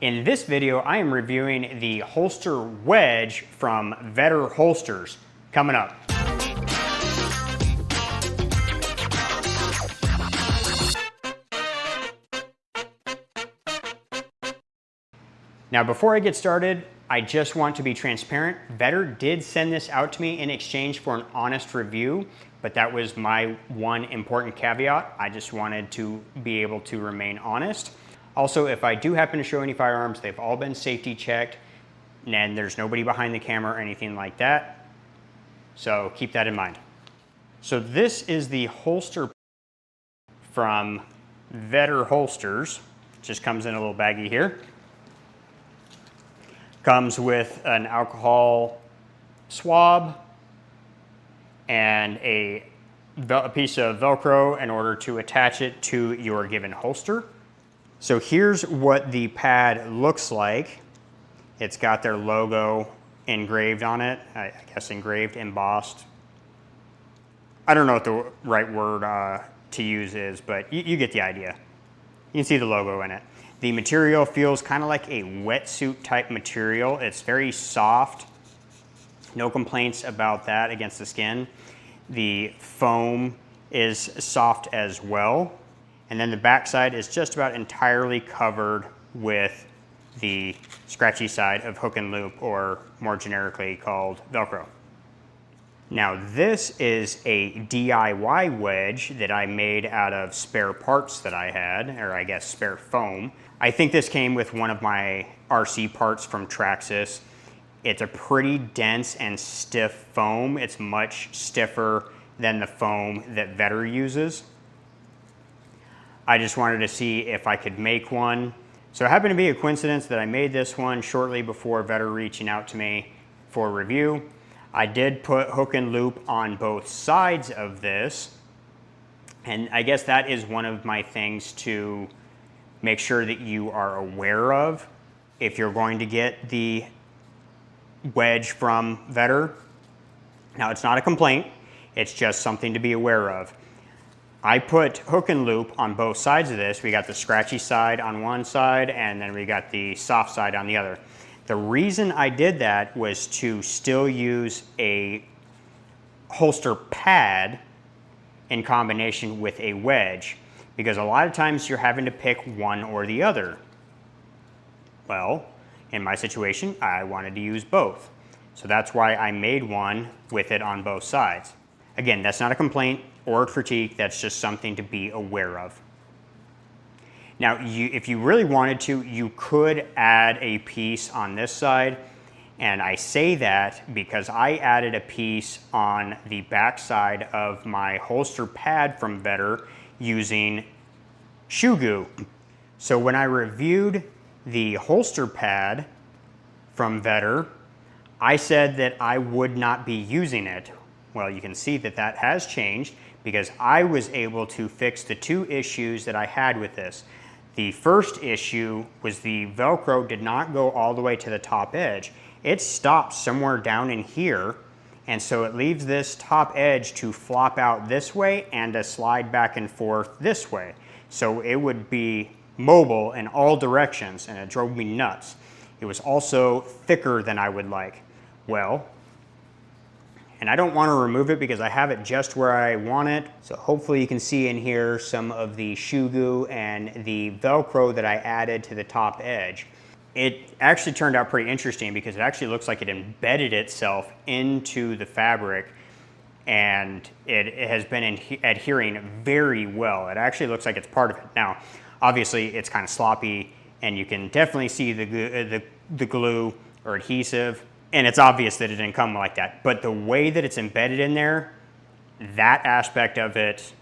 In this video, I am reviewing the holster Wedge from Vedder holsters. Coming up. Now, before I get started, I just want to be transparent. Vedder did send this out to me in exchange for an honest review, but that was my one important caveat. I just wanted to be able to remain honest. Also, if I do happen to show any firearms, they've all been safety checked, and there's nobody behind the camera or anything like that. So keep that in mind. So this is the holster from Vedder holsters. Just comes in a little baggie here. Comes with an alcohol swab and a piece of Velcro in order to attach it to your given holster. So here's what the pad looks like. It's got their logo engraved on it. I guess engraved, embossed. I don't know what the right word to use is, but you get the idea. You can see the logo in it. The material feels kind of like a wetsuit type material. It's very soft. No complaints about that against the skin. The foam is soft as well. And then the backside is just about entirely covered with the scratchy side of hook and loop, or more generically called Velcro. Now this is a DIY wedge that I made out of spare parts that I had, or I guess spare foam. I think this came with one of my RC parts from Traxxas. It's a pretty dense and stiff foam. It's much stiffer than the foam that Vedder uses. I just wanted to see if I could make one. So it happened to be a coincidence that I made this one shortly before Vedder reaching out to me for review. I did put hook and loop on both sides of this, and I guess that is one of my things to make sure that you are aware of if you're going to get the wedge from Vedder. Now, it's not a complaint, it's just something to be aware of. I put hook and loop on both sides of this. We got the scratchy side on one side, and then we got the soft side on the other. The reason I did that was to still use a holster pad in combination with a wedge, because a lot of times you're having to pick one or the other. Well, in my situation, I wanted to use both. So that's why I made one with it on both sides. Again, that's not a complaint or a critique, that's just something to be aware of. Now, if you really wanted to, you could add a piece on this side, and I say that because I added a piece on the back side of my holster pad from Vedder using shoe goo. So when I reviewed the holster pad from Vedder, I said that I would not be using it. Well, you can see that that has changed because I was able to fix the two issues that I had with this. The first issue was the Velcro did not go all the way to the top edge. It stops somewhere down in here, and so it leaves this top edge to flop out this way and to slide back and forth this way. So it would be mobile in all directions, and it drove me nuts. It was also thicker than I would like. Well, and I don't want to remove it because I have it just where I want it. So hopefully you can see in here some of the shoe goo and the Velcro that I added to the top edge. It actually turned out pretty interesting because it actually looks like it embedded itself into the fabric, and it has been adhering very well. It actually looks like it's part of it. Now, obviously it's kind of sloppy, and you can definitely see the glue or adhesive, and it's obvious that it didn't come like that. But the way that it's embedded in there, that aspect of it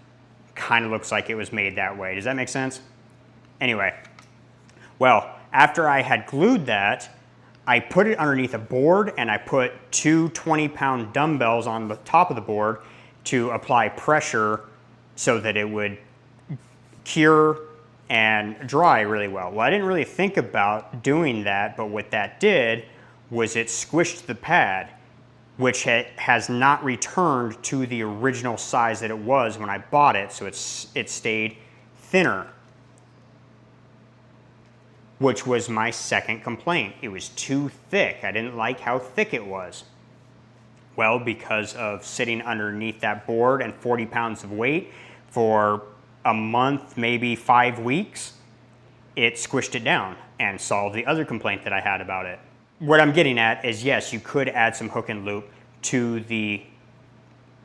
kind of looks like it was made that way. Does that make sense? Anyway, well, after I had glued that, I put it underneath a board, and I put two 20-pound dumbbells on the top of the board to apply pressure so that it would cure and dry really well. Well, I didn't really think about doing that, but what that did was it squished the pad, which has not returned to the original size that it was when I bought it, so it stayed thinner. which was my second complaint. It was too thick. I didn't like how thick it was. Well, because of sitting underneath that board and 40 pounds of weight for a month, maybe 5 weeks, it squished it down and solved the other complaint that I had about it. What I'm getting at is, yes, you could add some hook and loop to the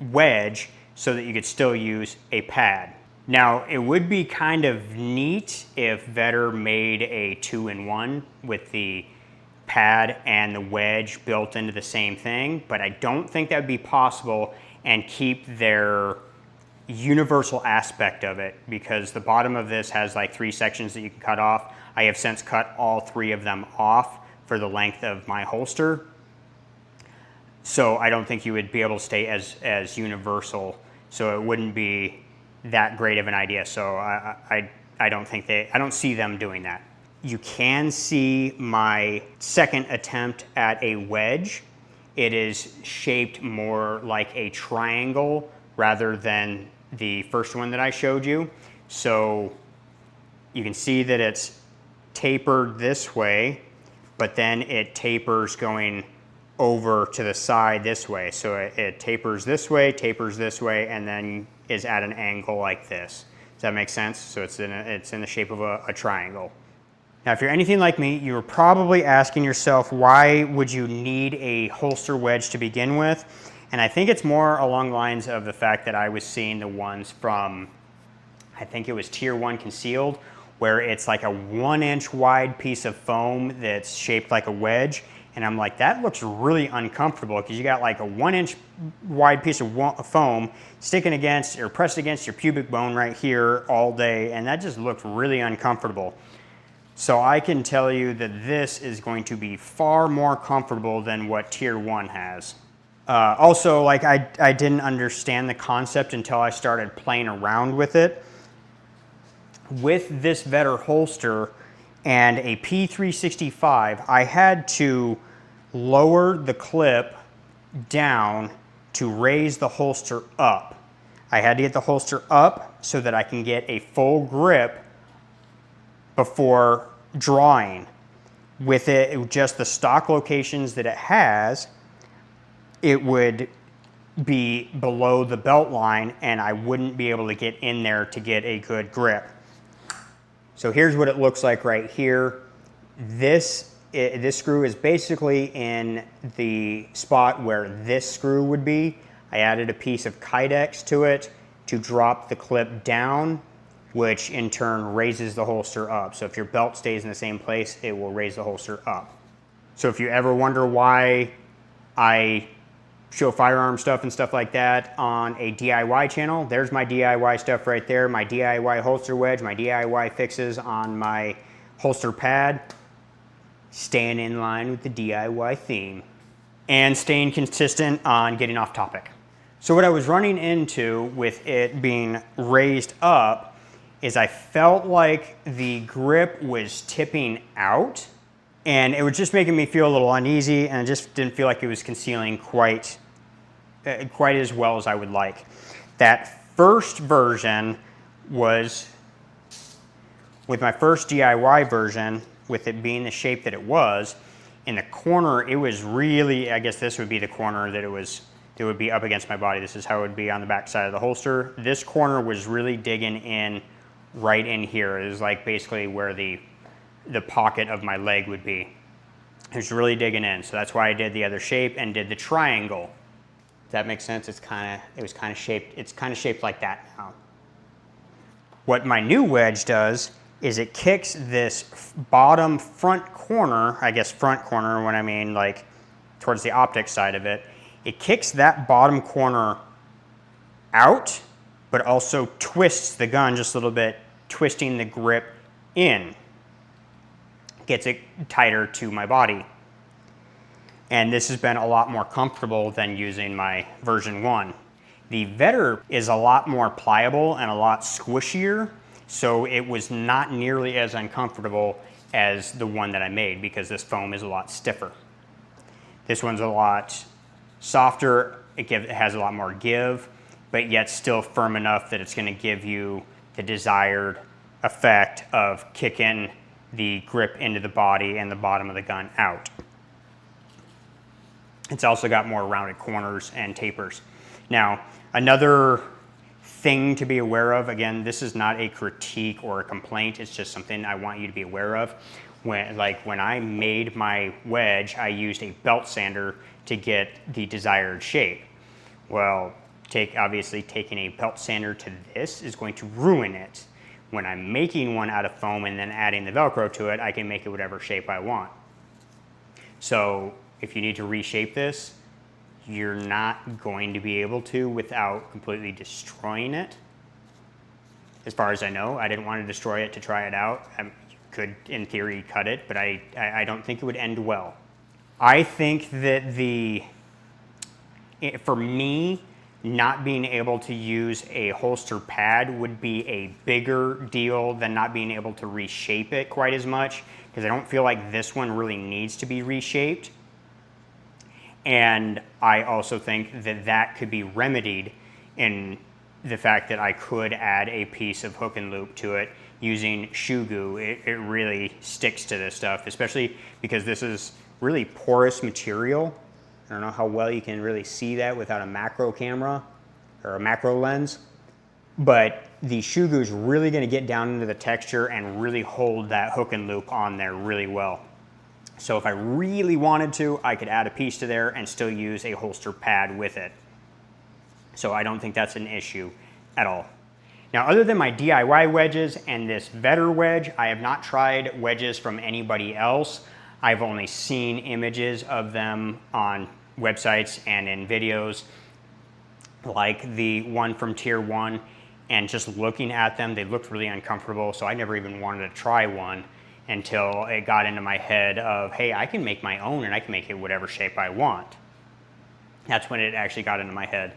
wedge so that you could still use a pad. Now, it would be kind of neat if Vedder made a 2-in-1 with the pad and the wedge built into the same thing, but I don't think that would be possible and keep their universal aspect of it, because the bottom of this has like 3 sections that you can cut off. I have since cut all 3 of them off for the length of my holster. So I don't think you would be able to stay as universal. So it wouldn't be that great of an idea. So I don't see them doing that. You can see my second attempt at a wedge. It is shaped more like a triangle rather than the first one that I showed you. So you can see that it's tapered this way, but then it tapers going over to the side this way. So it tapers this way, and then is at an angle like this. Does that make sense? So it's in the shape of a triangle. Now, if you're anything like me, you're probably asking yourself, why would you need a holster wedge to begin with? And I think it's more along the lines of the fact that I was seeing the ones from, I think it was Tier 1 Concealed, where it's like a 1-inch wide piece of foam that's shaped like a wedge. And I'm like, that looks really uncomfortable, because you got like a 1-inch wide piece of foam sticking against or pressed against your pubic bone right here all day. And that just looked really uncomfortable. So I can tell you that this is going to be far more comfortable than what Tier 1 has. Also, like I didn't understand the concept until I started playing around with it. With this Vedder holster and a P365, I had to lower the clip down to raise the holster up. I had to get the holster up so that I can get a full grip before drawing. With it just the stock locations that it has, it would be below the belt line and I wouldn't be able to get in there to get a good grip. So here's what it looks like right here. This screw is basically in the spot where this screw would be. I added a piece of Kydex to it to drop the clip down, which in turn raises the holster up. So if your belt stays in the same place, it will raise the holster up. So if you ever wonder why I show firearm stuff and stuff like that on a DIY channel, there's my DIY stuff right there, my DIY holster wedge, my DIY fixes on my holster pad, staying in line with the DIY theme and staying consistent on getting off topic. So what I was running into with it being raised up is I felt like the grip was tipping out, and it was just making me feel a little uneasy, and I just didn't feel like it was concealing quite as well as I would like. That first version was, with my first DIY version, with it being the shape that it was, in the corner it was really, I guess this would be the corner that it would be up against my body. This is how it would be on the back side of the holster. This corner was really digging in right in here. It was like basically where the pocket of my leg would be. It was really digging in, so that's why I did the other shape and did the triangle. Does that make sense? It's kind of shaped like that now. What my new wedge does is it kicks this bottom front corner, I guess front corner when I mean like towards the optic side of it, it kicks that bottom corner out, but also twists the gun just a little bit, twisting the grip in. Gets it tighter to my body. And this has been a lot more comfortable than using my version 1. The Vedder is a lot more pliable and a lot squishier, so it was not nearly as uncomfortable as the one that I made because this foam is a lot stiffer. This one's a lot softer, it has a lot more give, but yet still firm enough that it's going to give you the desired effect of kicking the grip into the body and the bottom of the gun out. It's also got more rounded corners and tapers. Now, another thing to be aware of, again, this is not a critique or a complaint, it's just something I want you to be aware of. When I made my wedge, I used a belt sander to get the desired shape. Well, obviously taking a belt sander to this is going to ruin it. When I'm making one out of foam and then adding the Velcro to it, I can make it whatever shape I want. So if you need to reshape this, you're not going to be able to without completely destroying it. As far as I know, I didn't want to destroy it to try it out. You could, in theory, cut it, but I don't think it would end well. I think that for me, not being able to use a holster pad would be a bigger deal than not being able to reshape it quite as much, because I don't feel like this one really needs to be reshaped. And I also think that that could be remedied in the fact that I could add a piece of hook and loop to it using shoe goo. It really sticks to this stuff, especially because this is really porous material. I don't know how well you can really see that without a macro camera or a macro lens, but the shoe goo is really going to get down into the texture and really hold that hook and loop on there really well. So if I really wanted to, I could add a piece to there and still use a holster pad with it. So I don't think that's an issue at all. Now, other than my DIY wedges and this Vedder wedge, I have not tried wedges from anybody else. I've only seen images of them on websites and in videos, like the one from Tier 1, and just looking at them, they looked really uncomfortable, so I never even wanted to try one until it got into my head of, hey, I can make my own and I can make it whatever shape I want. That's when it actually got into my head.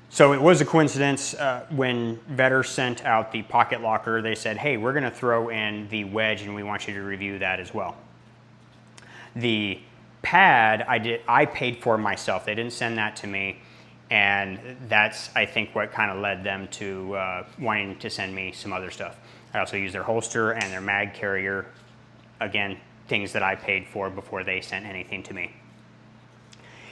So it was a coincidence when Vedder sent out the pocket locker, they said, hey, we're gonna throw in the wedge and we want you to review that as well. The pad I paid for myself. They didn't send that to me, and that's, I think, what kind of led them to wanting to send me some other stuff. I also use their holster and their mag carrier. Again, things that I paid for before they sent anything to me.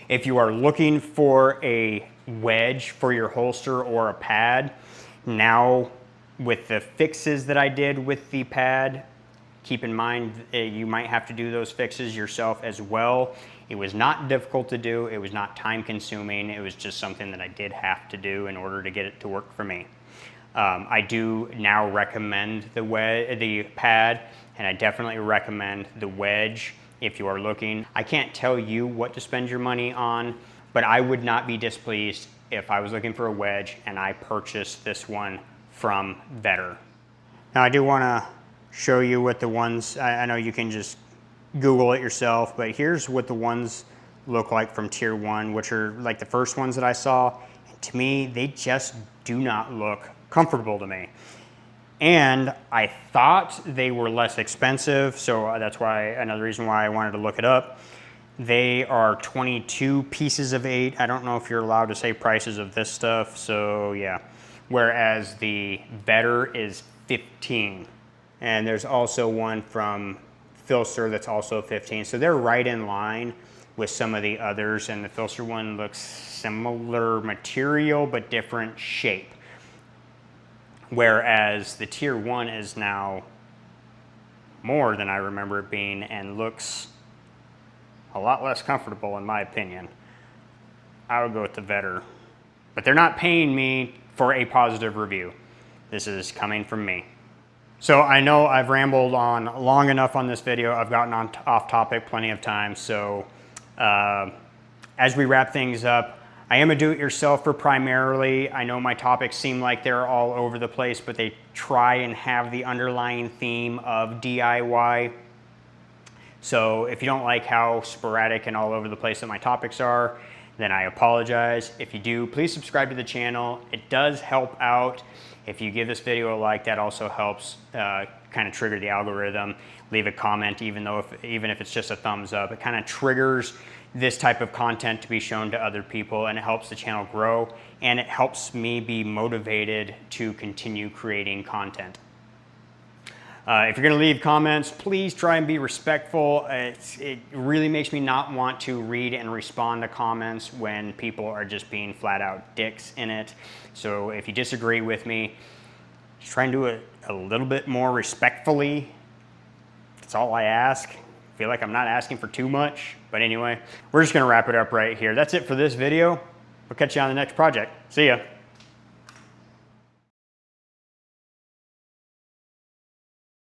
If you are looking for a wedge for your holster or a pad, now with the fixes that I did with the pad, keep in mind you might have to do those fixes yourself as well. It was not difficult to do, it was not time consuming, it was just something that I did have to do in order to get it to work for me. I do now recommend the pad, and I definitely recommend the wedge if you are looking. I can't tell you what to spend your money on, but I would not be displeased if I was looking for a wedge and I purchased this one from Vedder. Now I do want to show you what the ones, I know you can just Google it yourself, but here's what the ones look like from Tier 1, which are like the first ones that I saw. And to me, they just do not look comfortable to me. And I thought they were less expensive, so that's why, another reason why I wanted to look it up. They are 22 pieces of 8. I don't know if you're allowed to say prices of this stuff, so yeah. Whereas the Vedder is 15. And there's also one from Filster that's also 15. So they're right in line with some of the others, and the Filster one looks similar material but different shape. Whereas the Tier 1 is now more than I remember it being and looks a lot less comfortable in my opinion. I would go with the Vedder. But they're not paying me for a positive review. This is coming from me. So I know I've rambled on long enough on this video. I've gotten off topic plenty of times. So as we wrap things up, I am a do-it-yourselfer primarily. I know my topics seem like they're all over the place, but they try and have the underlying theme of DIY. So if you don't like how sporadic and all over the place that my topics are, then I apologize. If you do, please subscribe to the channel. It does help out. If you give this video a like, that also helps kind of trigger the algorithm. Leave a comment, even if it's just a thumbs up. It kind of triggers this type of content to be shown to other people, and it helps the channel grow, and it helps me be motivated to continue creating content. If you're gonna leave comments, please try and be respectful. It really makes me not want to read and respond to comments when people are just being flat out dicks in it. So if you disagree with me, just try and do it a little bit more respectfully. That's all I ask. I feel like I'm not asking for too much, but anyway, we're just gonna wrap it up right here. That's it for this video. We'll catch you on the next project. See ya.